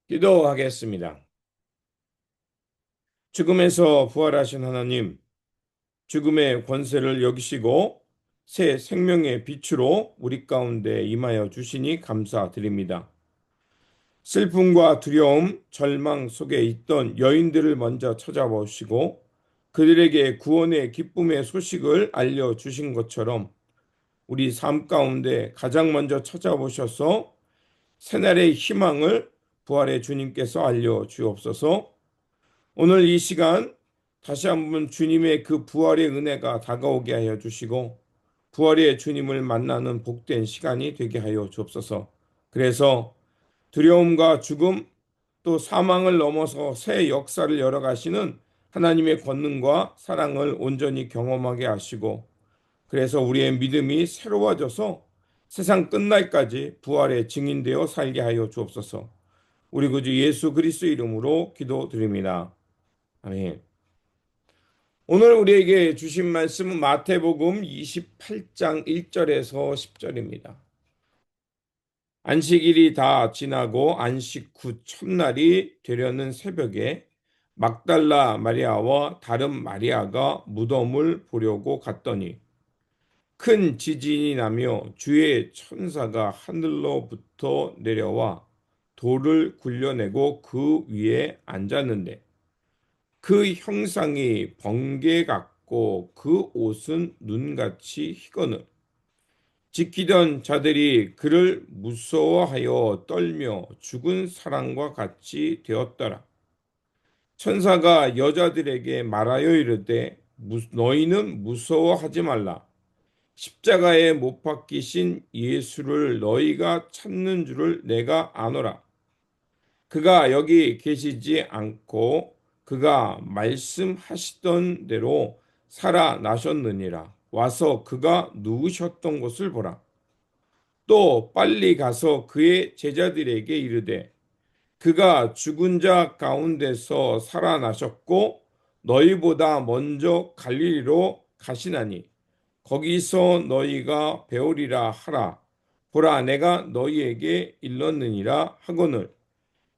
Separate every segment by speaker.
Speaker 1: 기도하겠습니다. 죽음에서 부활하신 하나님, 죽음의 권세를 여기시고 새 생명의 빛으로 우리 가운데 임하여 주시니 감사드립니다. 슬픔과 두려움, 절망 속에 있던 여인들을 먼저 찾아보시고 그들에게 구원의 기쁨의 소식을 알려주신 것처럼 우리 삶 가운데 가장 먼저 찾아보셔서 새날의 희망을 부활의 주님께서 알려주옵소서. 오늘 이 시간 다시 한번 주님의 그 부활의 은혜가 다가오게 하여 주시고 부활의 주님을 만나는 복된 시간이 되게 하여 주옵소서. 그래서 두려움과 죽음 또 사망을 넘어서 새 역사를 열어가시는 하나님의 권능과 사랑을 온전히 경험하게 하시고 그래서 우리의 믿음이 새로워져서 세상 끝날까지 부활의 증인되어 살게 하여 주옵소서. 우리 구주 예수 그리스도 이름으로 기도드립니다. 아멘. 오늘 우리에게 주신 말씀은 마태복음 28장 1절에서 10절입니다. 안식일이 다 지나고 안식 후 첫날이 되려는 새벽에 막달라 마리아와 다른 마리아가 무덤을 보려고 갔더니 큰 지진이 나며 주의 천사가 하늘로부터 내려와 돌을 굴려내고 그 위에 앉았는데 그 형상이 번개 같고 그 옷은 눈같이 희거늘 지키던 자들이 그를 무서워하여 떨며 죽은 사람과 같이 되었더라. 천사가 여자들에게 말하여 이르되 너희는 무서워하지 말라. 십자가에 못 박히신 예수를 너희가 찾는 줄을 내가 아노라. 그가 여기 계시지 않고 그가 말씀하시던 대로 살아나셨느니라. 와서 그가 누우셨던 곳을 보라. 또 빨리 가서 그의 제자들에게 이르되 그가 죽은 자 가운데서 살아나셨고 너희보다 먼저 갈릴리로 가시나니 거기서 너희가 배우리라 하라. 보라 내가 너희에게 일렀느니라 하거늘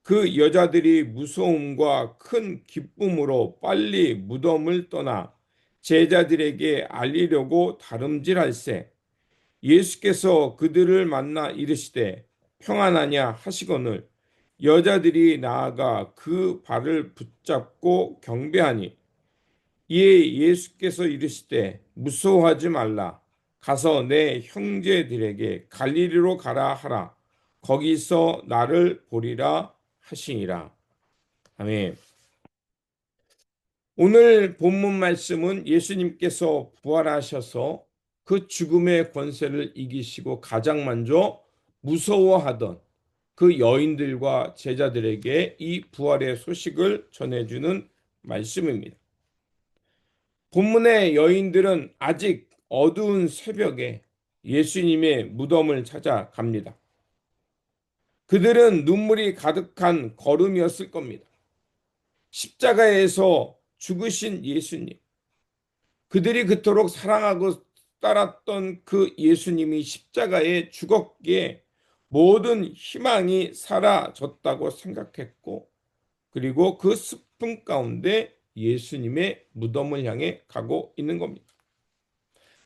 Speaker 1: 그 여자들이 무서움과 큰 기쁨으로 빨리 무덤을 떠나 제자들에게 알리려고 다름질할세 예수께서 그들을 만나 이르시되 평안하냐 하시거늘 여자들이 나아가 그 발을 붙잡고 경배하니 이에 예수께서 이르시되 무서워하지 말라 가서 내 형제들에게 갈릴리로 가라 하라 거기서 나를 보리라 하시니라. 아멘. 오늘 본문 말씀은 예수님께서 부활하셔서 그 죽음의 권세를 이기시고 가장 먼저 무서워하던 그 여인들과 제자들에게 이 부활의 소식을 전해주는 말씀입니다. 본문의 여인들은 아직 어두운 새벽에 예수님의 무덤을 찾아갑니다. 그들은 눈물이 가득한 걸음이었을 겁니다. 십자가에서 죽으신 예수님, 그들이 그토록 사랑하고 따랐던 그 예수님이 십자가에 죽었기에 모든 희망이 사라졌다고 생각했고, 그리고 그 슬픔 가운데 예수님의 무덤을 향해 가고 있는 겁니다.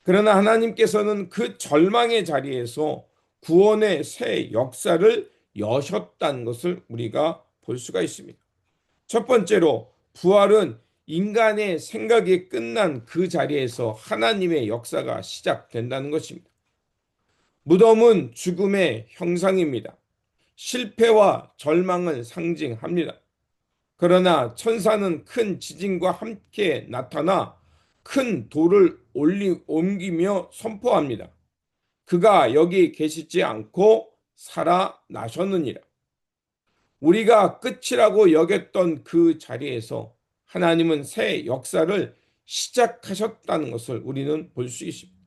Speaker 1: 그러나 하나님께서는 그 절망의 자리에서 구원의 새 역사를 여셨다는 것을 우리가 볼 수가 있습니다. 첫 번째로 부활은 인간의 생각이 끝난 그 자리에서 하나님의 역사가 시작된다는 것입니다. 무덤은 죽음의 형상입니다. 실패와 절망을 상징합니다. 그러나 천사는 큰 지진과 함께 나타나 큰 돌을 옮기며 선포합니다. 그가 여기 계시지 않고 살아나셨느니라. 우리가 끝이라고 여겼던 그 자리에서 하나님은 새 역사를 시작하셨다는 것을 우리는 볼 수 있습니다.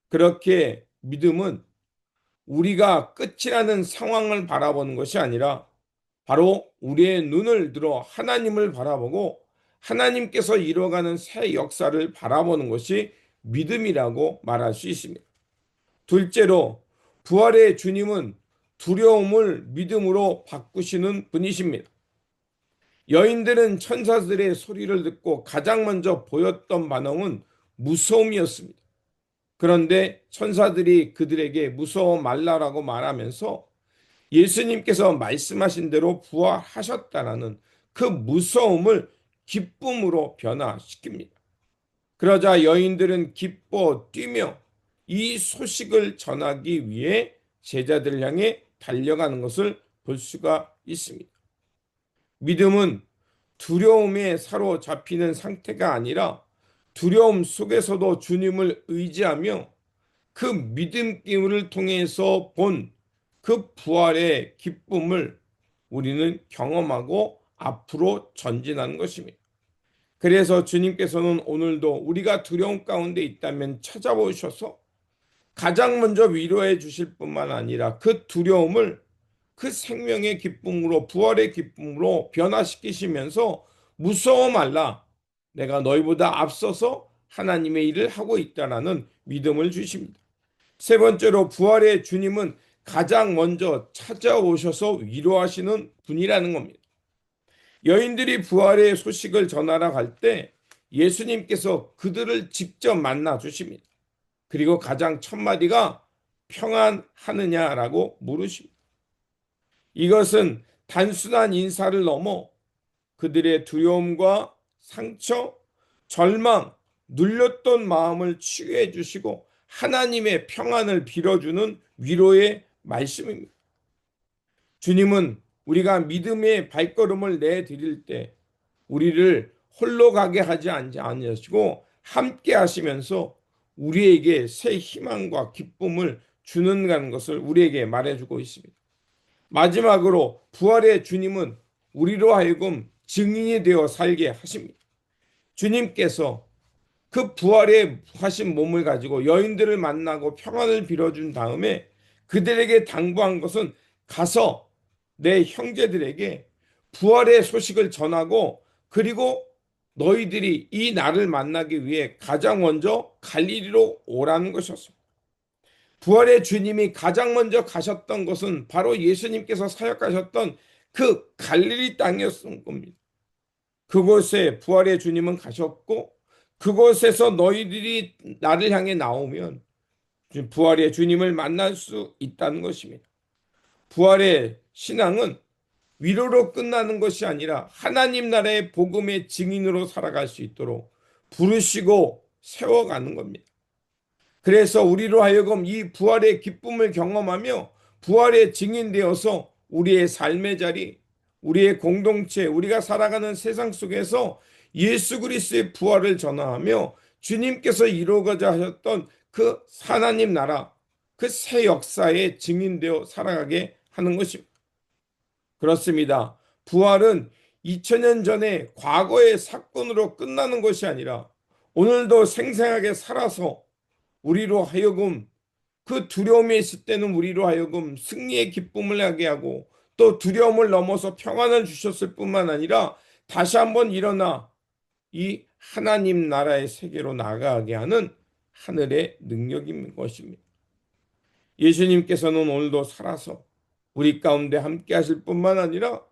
Speaker 1: 그렇게 믿음은 우리가 끝이라는 상황을 바라보는 것이 아니라 바로 우리의 눈을 들어 하나님을 바라보고 하나님께서 이루어가는 새 역사를 바라보는 것이 믿음이라고 말할 수 있습니다. 둘째로 부활의 주님은 두려움을 믿음으로 바꾸시는 분이십니다. 여인들은 천사들의 소리를 듣고 가장 먼저 보였던 반응은 무서움이었습니다. 그런데 천사들이 그들에게 무서워 말라라고 말하면서 예수님께서 말씀하신 대로 부활하셨다라는 그 무서움을 기쁨으로 변화시킵니다. 그러자 여인들은 기뻐 뛰며 이 소식을 전하기 위해 제자들을 향해 달려가는 것을 볼 수가 있습니다. 믿음은 두려움에 사로잡히는 상태가 아니라 두려움 속에서도 주님을 의지하며 그 믿음 기운을 통해서 본 그 부활의 기쁨을 우리는 경험하고 앞으로 전진하는 것입니다. 그래서 주님께서는 오늘도 우리가 두려움 가운데 있다면 찾아오셔서 가장 먼저 위로해 주실 뿐만 아니라 그 두려움을 그 생명의 기쁨으로 부활의 기쁨으로 변화시키시면서 무서워 말라. 내가 너희보다 앞서서 하나님의 일을 하고 있다라는 믿음을 주십니다. 세 번째로 부활의 주님은 가장 먼저 찾아오셔서 위로하시는 분이라는 겁니다. 여인들이 부활의 소식을 전하러 갈 때 예수님께서 그들을 직접 만나 주십니다. 그리고 가장 첫 마디가 평안하느냐라고 물으십니다. 이것은 단순한 인사를 넘어 그들의 두려움과 상처, 절망, 눌렸던 마음을 치유해 주시고 하나님의 평안을 빌어주는 위로의 말씀입니다. 주님은 우리가 믿음의 발걸음을 내드릴 때 우리를 홀로 가게 하지 않으시고 함께 하시면서 우리에게 새 희망과 기쁨을 주는가는 것을 우리에게 말해주고 있습니다. 마지막으로 부활의 주님은 우리로 하여금 증인이 되어 살게 하십니다. 주님께서 그 부활의 하신 몸을 가지고 여인들을 만나고 평안을 빌어준 다음에 그들에게 당부한 것은 가서 내 형제들에게 부활의 소식을 전하고 그리고 너희들이 이 날을 만나기 위해 가장 먼저 갈릴리로 오라는 것이었습니다. 부활의 주님이 가장 먼저 가셨던 것은 바로 예수님께서 사역하셨던 그 갈릴리 땅이었을 겁니다. 그곳에 부활의 주님은 가셨고 그곳에서 너희들이 나를 향해 나오면 부활의 주님을 만날 수 있다는 것입니다. 부활의 신앙은 위로로 끝나는 것이 아니라 하나님 나라의 복음의 증인으로 살아갈 수 있도록 부르시고 세워가는 겁니다. 그래서 우리로 하여금 이 부활의 기쁨을 경험하며 부활의 증인되어서 우리의 삶의 자리, 우리의 공동체, 우리가 살아가는 세상 속에서 예수 그리스도의 부활을 전하며 주님께서 이루고자 하셨던 그 하나님 나라, 그 새 역사의 증인되어 살아가게 하는 것입니다. 그렇습니다. 부활은 2000년 전에 과거의 사건으로 끝나는 것이 아니라 오늘도 생생하게 살아서 우리로 하여금 그 두려움에 있을 때는 우리로 하여금 승리의 기쁨을 하게 하고 또 두려움을 넘어서 평안을 주셨을 뿐만 아니라 다시 한번 일어나 이 하나님 나라의 세계로 나아가게 하는 하늘의 능력인 것입니다. 예수님께서는 오늘도 살아서 우리 가운데 함께 하실 뿐만 아니라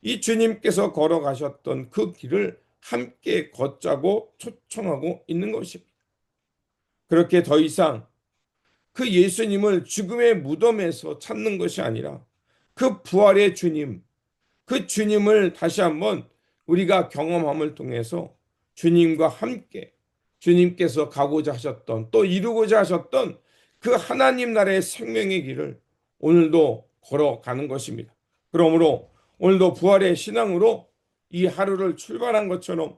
Speaker 1: 이 주님께서 걸어가셨던 그 길을 함께 걷자고 초청하고 있는 것입니다. 그렇게 더 이상 그 예수님을 죽음의 무덤에서 찾는 것이 아니라 그 부활의 주님, 그 주님을 다시 한번 우리가 경험함을 통해서 주님과 함께 주님께서 가고자 하셨던 또 이루고자 하셨던 그 하나님 나라의 생명의 길을 오늘도 걸어가는 것입니다. 그러므로 오늘도 부활의 신앙으로 이 하루를 출발한 것처럼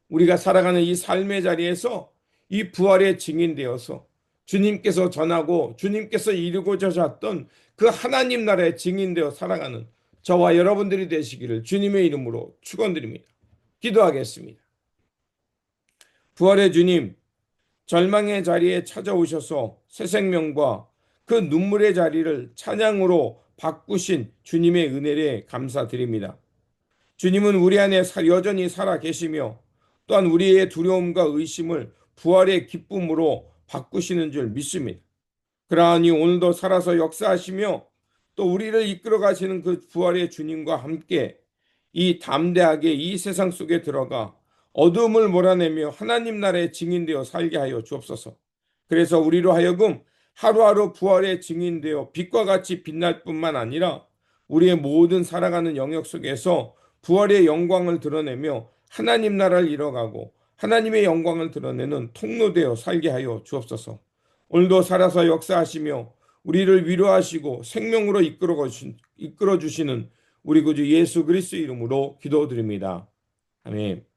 Speaker 1: 우리가 살아가는 이 삶의 자리에서 이 부활의 증인되어서 주님께서 전하고 주님께서 이루고자 하셨던 그 하나님 나라의 증인되어 살아가는 저와 여러분들이 되시기를 주님의 이름으로 축원드립니다. 기도하겠습니다. 부활의 주님, 절망의 자리에 찾아오셔서 새 생명과 그 눈물의 자리를 찬양으로 바꾸신 주님의 은혜에 감사드립니다. 주님은 우리 안에 여전히 살아 계시며 또한 우리의 두려움과 의심을 부활의 기쁨으로 바꾸시는 줄 믿습니다. 그러하니 오늘도 살아서 역사하시며 또 우리를 이끌어 가시는 그 부활의 주님과 함께 이 담대하게 이 세상 속에 들어가 어둠을 몰아내며 하나님 나라의 증인되어 살게 하여 주옵소서. 그래서 우리로 하여금 하루하루 부활의 증인되어 빛과 같이 빛날 뿐만 아니라 우리의 모든 살아가는 영역 속에서 부활의 영광을 드러내며 하나님 나라를 이뤄가고 하나님의 영광을 드러내는 통로되어 살게 하여 주옵소서. 오늘도 살아서 역사하시며 우리를 위로하시고 생명으로 이끌어 주시는 우리 구주 예수 그리스도 이름으로 기도드립니다. 아멘.